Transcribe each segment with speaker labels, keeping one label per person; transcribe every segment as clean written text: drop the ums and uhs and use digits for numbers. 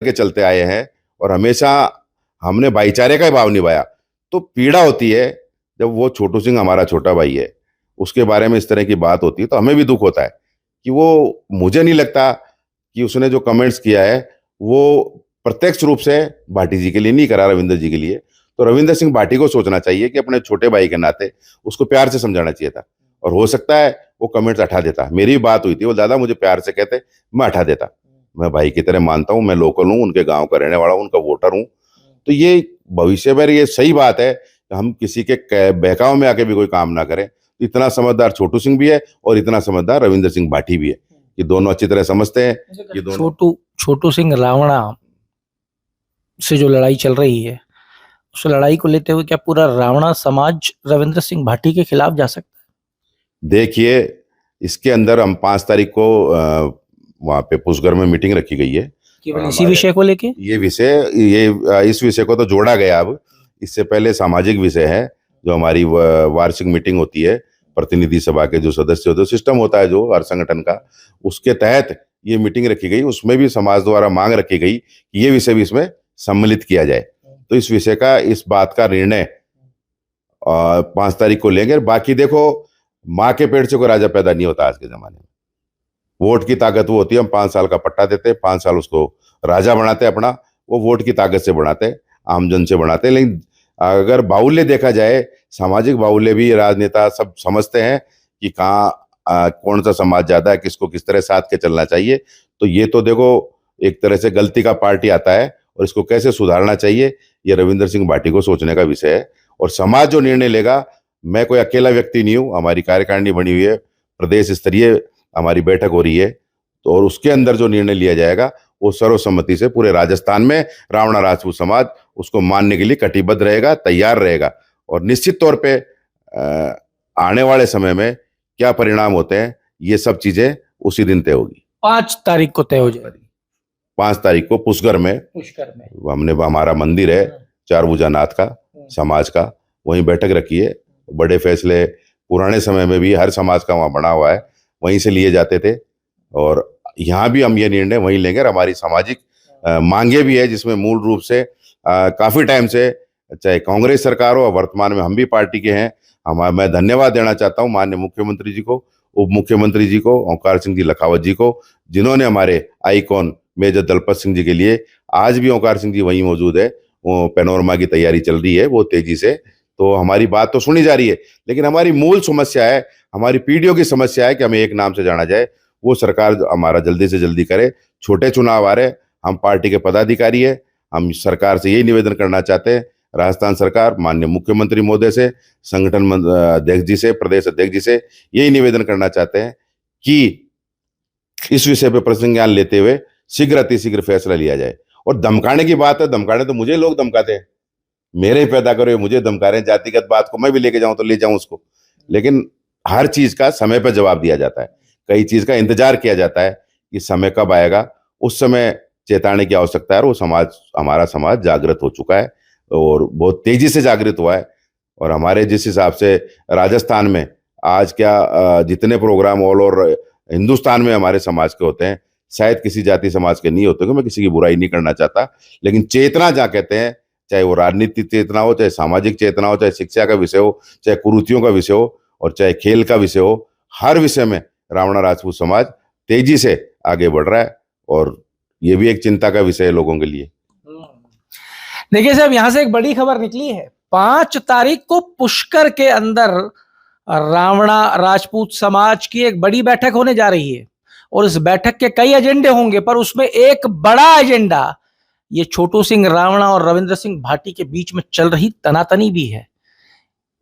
Speaker 1: के चलते आए हैं और हमेशा हमने भाईचारे का ही भाव निभाया। तो पीड़ा होती है जब वो छोटू सिंह हमारा छोटा भाई है, उसके बारे में इस तरह की बात होती है तो हमें भी दुख होता है कि वो, मुझे नहीं लगता कि उसने जो कमेंट्स किया है वो प्रत्यक्ष रूप से भाटी जी के लिए नहीं करा, रविंद्र जी के लिए। तो रविंद्र सिंह भाटी को सोचना चाहिए कि अपने छोटे भाई के नाते उसको प्यार से समझाना चाहिए था, और हो सकता है वो कमेंट्स हटा देता। मेरी भी बात हुई थी, वो दादा मुझे प्यार से कहते, मैं हटा देता। मैं भाई की तरह मानता हूँ, मैं लोकल हूँ, उनके गांव का रहने वाला हूँ, उनका वोटर हूँ। तो ये भविष्य में ये सही बात है कि हम किसी के बहकाव में आके भी कोई काम ना करें। इतना समझदार छोटू सिंह भी है और इतना समझदार रविंद्र सिंह भाटी भी है, ये दोनों अच्छी तरह समझते हैं। ये दोनों
Speaker 2: छोटू सिंह रावणा से जो लड़ाई चल रही है, उस लड़ाई को लेते हुए क्या पूरा रावणा समाज रविंद्र सिंह भाटी के खिलाफ जा सकता है?
Speaker 1: देखिए, इसके अंदर हम 5 तारीख को वहाँ पे पुष्कर में मीटिंग रखी गई है।
Speaker 2: केवल इसी विषय को लेके?
Speaker 1: इस विषय को तो जोड़ा गया। अब इससे पहले सामाजिक विषय है, जो हमारी वार्षिक मीटिंग होती है, प्रतिनिधि सभा के जो सदस्य होते हैं, सिस्टम होता है जो हर संगठन का, उसके तहत ये मीटिंग रखी गई। उसमें भी समाज द्वारा मांग रखी गई कि ये विषय भी इसमें सम्मिलित किया जाए। तो इस विषय का, इस बात का निर्णय 5 तारीख को लेंगे। बाकी देखो, माँ के पेट से कोई राजा पैदा नहीं होता आज के जमाने में। वोट की ताकत वो होती है, हम 5 साल का पट्टा देते, 5 साल उसको राजा बनाते अपना, वो वोट की ताकत से बनाते, आमजन से बनाते। लेकिन अगर बाहुल्य देखा जाए, सामाजिक बाहुल्य भी राजनेता सब समझते हैं कि कहाँ कौन सा समाज ज्यादा है, किसको किस तरह साथ के चलना चाहिए। तो ये तो देखो एक तरह से गलती का पार्टी आता है, और इसको कैसे सुधारना चाहिए ये रविंद्र सिंह भाटी को सोचने का विषय है। और समाज जो निर्णय लेगा, मैं कोई अकेला व्यक्ति नहीं हूँ, हमारी कार्यकारिणी बनी हुई है, प्रदेश स्तरीय हमारी बैठक हो रही है। तो और उसके अंदर जो निर्णय लिया जाएगा वो सर्वसम्मति से पूरे राजस्थान में रावणा राजपूत समाज उसको मानने के लिए कटिबद्ध रहेगा, तैयार रहेगा। और निश्चित तौर पे आने वाले समय में क्या परिणाम होते हैं, ये सब चीजें उसी दिन तय होगी।
Speaker 2: 5 तारीख को तय हो जाएगी।
Speaker 1: 5 तारीख को पुष्कर में हमने, हमारा मंदिर है चारभुजानाथ का, समाज का, वहीं बैठक रखी है। बड़े फैसले पुराने समय में भी हर समाज का वहाँ बना हुआ है, वहीं से लिए जाते थे, और यहाँ भी हम ये निर्णय वहीं लेंगे। और हमारी सामाजिक मांगे भी है, जिसमें मूल रूप से काफी टाइम से, चाहे कांग्रेस सरकार हो, वर्तमान में हम भी पार्टी के हैं। मैं धन्यवाद देना चाहता हूँ माननीय मुख्यमंत्री जी को, उप मुख्यमंत्री जी को, ओंकार सिंह जी लखावत जी को, जिन्होंने हमारे आइकॉन मेजर दलपत सिंह जी के लिए, आज भी ओंकार सिंह जी वहीं मौजूद है, वो पैनोरमा की तैयारी चल रही है वो तेजी से। तो हमारी बात तो सुनी जा रही है, लेकिन हमारी मूल समस्या है, हमारी पीढ़ियों की समस्या है कि हमें एक नाम से जाना जाए। वो सरकार हमारा जल्दी से जल्दी करे। छोटे चुनाव आ रहे, हम पार्टी के पदाधिकारी है, हम सरकार से यही निवेदन करना चाहते हैं, राजस्थान सरकार माननीय मुख्यमंत्री महोदय से, संगठन अध्यक्ष जी से, प्रदेश अध्यक्ष जी से यही निवेदन करना चाहते हैं कि इस विषय पर प्रसंज्ञान लेते हुए शीघ्र अतिशीघ्र फैसला लिया जाए। और धमकाने की बात है, धमकाने तो मुझे लोग धमकाते हैं, मेरे ही पैदा करो, मुझे धमका रहे हैं। जातिगत बात को मैं भी लेके जाऊं तो ले जाऊं उसको, लेकिन हर चीज का समय पर जवाब दिया जाता है, कई चीज का इंतजार किया जाता है कि समय कब आएगा, उस समय चेताने की आवश्यकता है। और वो समाज, हमारा समाज जागृत हो चुका है और बहुत तेजी से जागृत हुआ है। और हमारे जिस हिसाब से राजस्थान में आज क्या जितने प्रोग्राम ऑल ओवर हिंदुस्तान में हमारे समाज के होते हैं, शायद किसी जाति समाज के नहीं होते। मैं किसी की बुराई नहीं करना चाहता, लेकिन चेतना जहाँ कहते हैं, चाहे वो राजनीतिक चेतना हो, चाहे सामाजिक चेतना हो, चाहे शिक्षा का विषय हो, चाहे कुरीतियों का विषय हो, और चाहे खेल का विषय हो, हर विषय में रावणा राजपूत समाज तेजी से आगे बढ़ रहा है। और ये भी एक चिंता का विषय है लोगों के लिए।
Speaker 2: देखिए साहब, यहां से एक बड़ी खबर निकली है। 5 तारीख को पुष्कर के अंदर रावणा राजपूत समाज की एक बड़ी बैठक होने जा रही है, और इस बैठक के कई एजेंडे होंगे, पर उसमें एक बड़ा एजेंडा ये छोटू सिंह रावणा और रविंद्र सिंह भाटी के बीच में चल रही तनातनी भी है।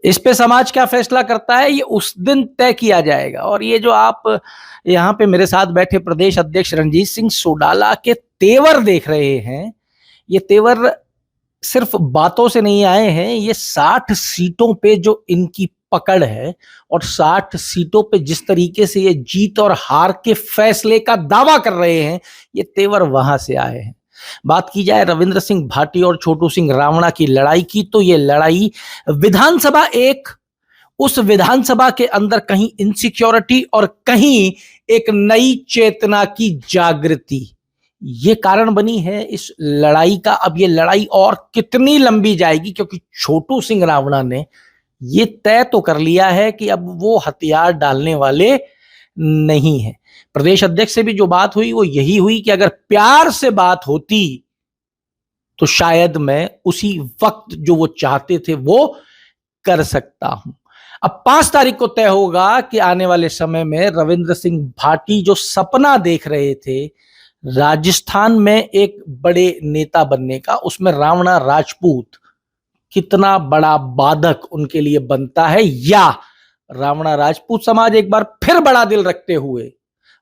Speaker 2: इस पे समाज क्या फैसला करता है, ये उस दिन तय किया जाएगा। और ये जो आप यहाँ पे मेरे साथ बैठे प्रदेश अध्यक्ष रणजीत सिंह सोडाला के तेवर देख रहे हैं, ये तेवर सिर्फ बातों से नहीं आए हैं। ये 60 सीटों पे जो इनकी पकड़ है, और 60 सीटों पे जिस तरीके से ये जीत और हार के फैसले का दावा कर रहे हैं, ये तेवर वहां से आए हैं। बात की जाए रविंद्र सिंह भाटी और छोटू सिंह रावणा की लड़ाई की, तो ये लड़ाई विधानसभा उस विधानसभा के अंदर कहीं इनसिक्योरिटी और कहीं एक नई चेतना की जागृति, ये कारण बनी है इस लड़ाई का। अब ये लड़ाई और कितनी लंबी जाएगी, क्योंकि छोटू सिंह रावणा ने ये तय तो कर लिया है कि अब वो हथियार डालने वाले नहीं है। प्रदेश अध्यक्ष से भी जो बात हुई वो यही हुई कि अगर प्यार से बात होती तो शायद मैं उसी वक्त जो वो चाहते थे वो कर सकता हूं। अब 5 तारीख को तय होगा कि आने वाले समय में रविंद्र सिंह भाटी जो सपना देख रहे थे राजस्थान में एक बड़े नेता बनने का, उसमें रावणा राजपूत कितना बड़ा बाधक उनके लिए बनता है, या रावणा राजपूत समाज एक बार फिर बड़ा दिल रखते हुए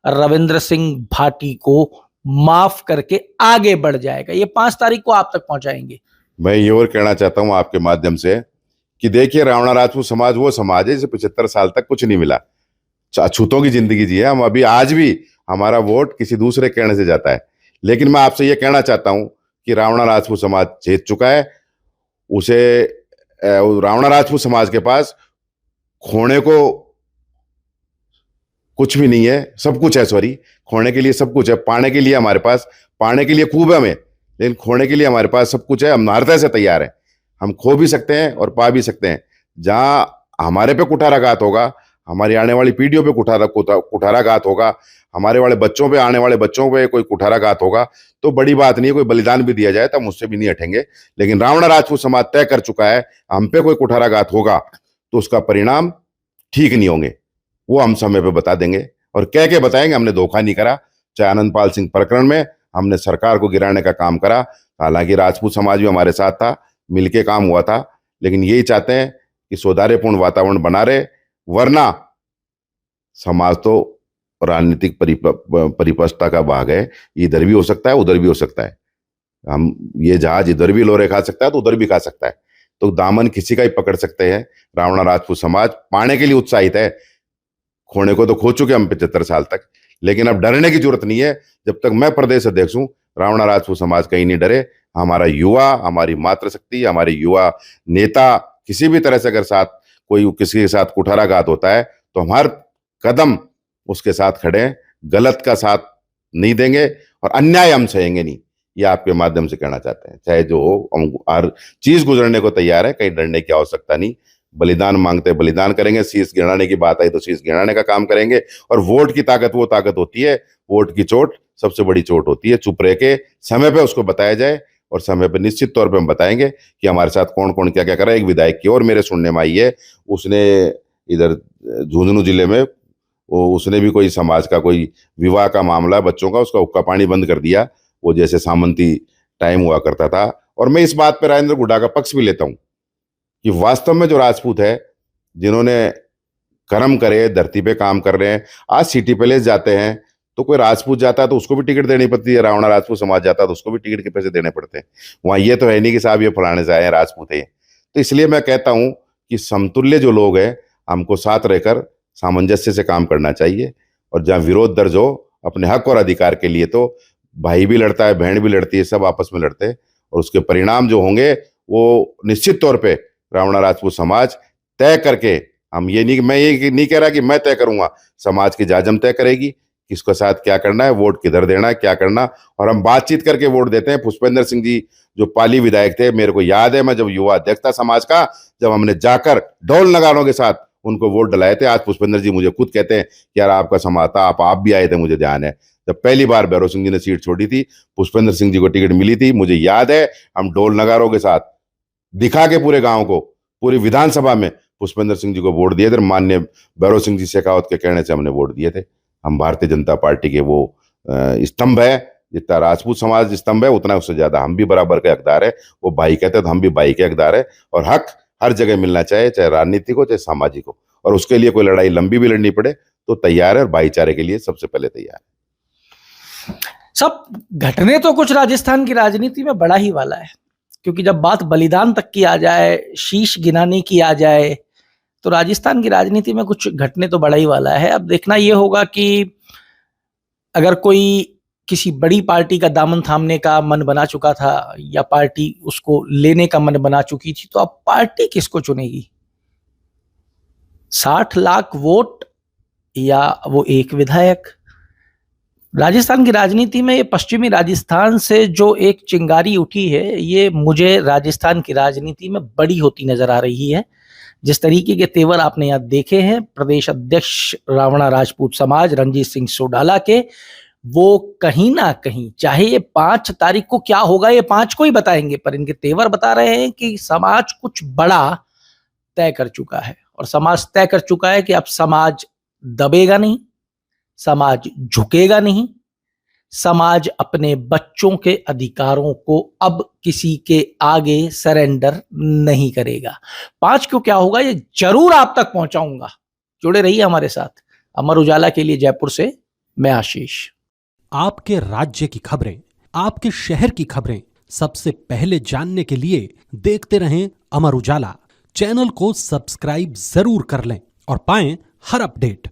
Speaker 2: रविंद्र सिंह भाटी को माफ करके आगे बढ़ जाएगा। ये 5 तारीख को आप तक पहुंचाएंगे।
Speaker 1: मैं ये और कहना चाहता हूं आपके माध्यम से कि देखिए, रावणा राजपूत समाज वो समाज है जिसे 75 साल तक कुछ नहीं मिला, अछूतों की जिंदगी जी है। हम अभी आज भी हमारा वोट किसी दूसरे कहने से जाता है। लेकिन मैं आपसे ये कहना चाहता हूं कि रावणा राजपूत समाज जीत चुका है। उसे रावणा राजपूत समाज के पास खोने को कुछ भी नहीं है, सब कुछ है। सॉरी, खोने के लिए सब कुछ है, पाने के लिए हमारे पास, पाने के लिए खूब है हमें, लेकिन खोने के लिए हमारे पास सब कुछ है। हम हर तरह से तैयार हैं, हम खो भी सकते हैं और पा भी सकते हैं। जहां हमारे पे कुठाराघात होगा, हमारी आने वाली पीढ़ियों पे कुठाराघात होगा, हमारे वाले बच्चों पे, आने वाले बच्चों पे कोई कुठाराघात होगा, तो बड़ी बात नहीं है, कोई बलिदान भी दिया जाए तो हम उससे भी नहीं हटेंगे। लेकिन रावणा राजपूत समाज तय कर चुका है, हम पे कोई कुठाराघात होगा तो उसका परिणाम ठीक नहीं होंगे, वो हम समय पे बता देंगे और कह के बताएंगे हमने धोखा नहीं करा। चाहे आनंदपाल सिंह प्रकरण में हमने सरकार को गिराने का काम करा, हालांकि राजपूत समाज भी हमारे साथ था, मिलके काम हुआ था, लेकिन यही चाहते हैं कि सौहार्दपूर्ण वातावरण बना रहे, वरना समाज तो राजनीतिक परिपक्वता का भाग है, इधर भी हो सकता है उधर भी हो सकता है। हम ये जहाज इधर भी लोरे खा सकता है तो उधर भी खा सकता है, तो दामन किसी का ही पकड़ सकते हैं। रावणा राजपूत समाज पाने के लिए उत्साहित है, खोने को तो खो चुके हम 75 साल तक, लेकिन अब डरने की जरूरत नहीं है। जब तक मैं प्रदेश अध्यक्ष हूं, रावणा राजपूत समाज कहीं नहीं डरे। हमारा युवा, हमारी मातृशक्ति, हमारे युवा नेता किसी भी तरह से अगर साथ कोई किसी के साथ कुठाराघात होता है तो हम हर कदम उसके साथ खड़े हैं, गलत का साथ नहीं देंगे और अन्याय हम सहेंगे नहीं। ये आपके माध्यम से कहना चाहते हैं, चाहे जो हो, हम हर चीज गुजरने को तैयार है, कहीं डरने की आवश्यकता नहीं। बलिदान मांगते बलिदान करेंगे, शीश गिराने की बात आई तो शीश गिराने का काम करेंगे। और वोट की ताकत वो ताकत होती है, वोट की चोट सबसे बड़ी चोट होती है। चुप रह के समय पे उसको बताया जाए और समय पे निश्चित तौर पे हम बताएंगे कि हमारे साथ कौन कौन क्या क्या कर रहा है। एक विधायक की और मेरे सुनने में आई है, उसने इधर झुंझुनू जिले में उसने भी कोई समाज का कोई विवाह का मामला बच्चों का, उसका हुक्का पानी बंद कर दिया, वो जैसे सामंती टाइम हुआ करता था। और मैं इस बात पर राजेंद्र गुड्डा का पक्ष भी लेता हूं कि वास्तव में जो राजपूत है, जिन्होंने कर्म करे, धरती पे काम कर रहे हैं, आज सिटी पैलेस जाते हैं तो कोई राजपूत जाता है तो उसको भी टिकट देनी पड़ती है, रावणा राजपूत समाज जाता है तो उसको भी टिकट के पैसे देने पड़ते हैं। वहां ये तो है नहीं कि साहब ये फलाने से आए हैं, राजपूत है। तो इसलिए मैं कहता हूं कि समतुल्य जो लोग हैं, हमको साथ रहकर सामंजस्य से काम करना चाहिए। और जहाँ विरोध दर्ज हो अपने हक और अधिकार के लिए, तो भाई भी लड़ता है, बहन भी लड़ती है, सब आपस में लड़ते हैं, और उसके परिणाम जो होंगे वो निश्चित तौर पे रावणा राजपूत समाज तय करके, हम ये नहीं, मैं ये नहीं कह रहा कि मैं तय करूंगा, समाज की जाजम तय करेगी किसके साथ क्या करना है, वोट किधर देना है, क्या करना। और हम बातचीत करके वोट देते हैं। पुष्पेंद्र सिंह जी जो पाली विधायक थे, मेरे को याद है, मैं जब युवा अध्यक्ष था समाज का, जब हमने जाकर ढोल नगाड़ों के साथ उनको वोट डलाए थे। आज पुष्पेंद्र जी मुझे खुद कहते हैं कि यार आपका समाज था, आप भी आए थे, मुझे ध्यान है। जब पहली बार भैरव सिंह जी ने सीट छोड़ी थी, पुष्पेंद्र सिंह जी को टिकट मिली थी, मुझे याद है, हम ढोल नगाड़ों के साथ दिखा के पूरे गांव को, पूरी विधानसभा में पुष्पेंद्र सिंह जी को वोट दिए थे। माननीय भैरव सिंह जी शेखावत के कहने से हमने वोट दिए थे। हम भारतीय जनता पार्टी के वो स्तंभ है, जितना राजपूत समाज स्तंभ है उतना उससे ज्यादा हम भी बराबर के हकदार है। वो भाई कहते हैं तो हम भी भाई के हकदार है, और हक हर जगह मिलना चाहिए, चाहे राजनीतिक हो चाहे सामाजिक हो। और उसके लिए कोई लड़ाई लंबी भी लड़नी पड़े तो तैयार है, और भाईचारे के लिए सबसे पहले तैयार है।
Speaker 2: सब घटने तो कुछ राजस्थान की राजनीति में बड़ा ही वाला है, क्योंकि जब बात बलिदान तक की आ जाए, शीश गिनाने की आ जाए, तो राजस्थान की राजनीति में कुछ घटने तो बड़ा ही वाला है। अब देखना यह होगा कि अगर कोई किसी बड़ी पार्टी का दामन थामने का मन बना चुका था या पार्टी उसको लेने का मन बना चुकी थी, तो अब पार्टी किसको चुनेगी? 60 लाख वोट या वो एक विधायक? राजस्थान की राजनीति में ये पश्चिमी राजस्थान से जो एक चिंगारी उठी है, ये मुझे राजस्थान की राजनीति में बड़ी होती नजर आ रही है। जिस तरीके के तेवर आपने यहाँ देखे हैं प्रदेश अध्यक्ष रावणा राजपूत समाज रणजीत सिंह सोडाला के, वो कहीं ना कहीं, चाहे ये 5 तारीख को क्या होगा ये 5 को ही बताएंगे, पर इनके तेवर बता रहे हैं कि समाज कुछ बड़ा तय कर चुका है। और समाज तय कर चुका है कि अब समाज दबेगा नहीं, समाज झुकेगा नहीं, समाज अपने बच्चों के अधिकारों को अब किसी के आगे सरेंडर नहीं करेगा। 5 को क्या होगा ये जरूर आप तक पहुंचाऊंगा। जुड़े रहिए हमारे साथ। अमर उजाला के लिए जयपुर से मैं आशीष।
Speaker 3: आपके राज्य की खबरें, आपके शहर की खबरें सबसे पहले जानने के लिए देखते रहें अमर उजाला। चैनल को सब्सक्राइब जरूर कर लें और पाएं हर अपडेट।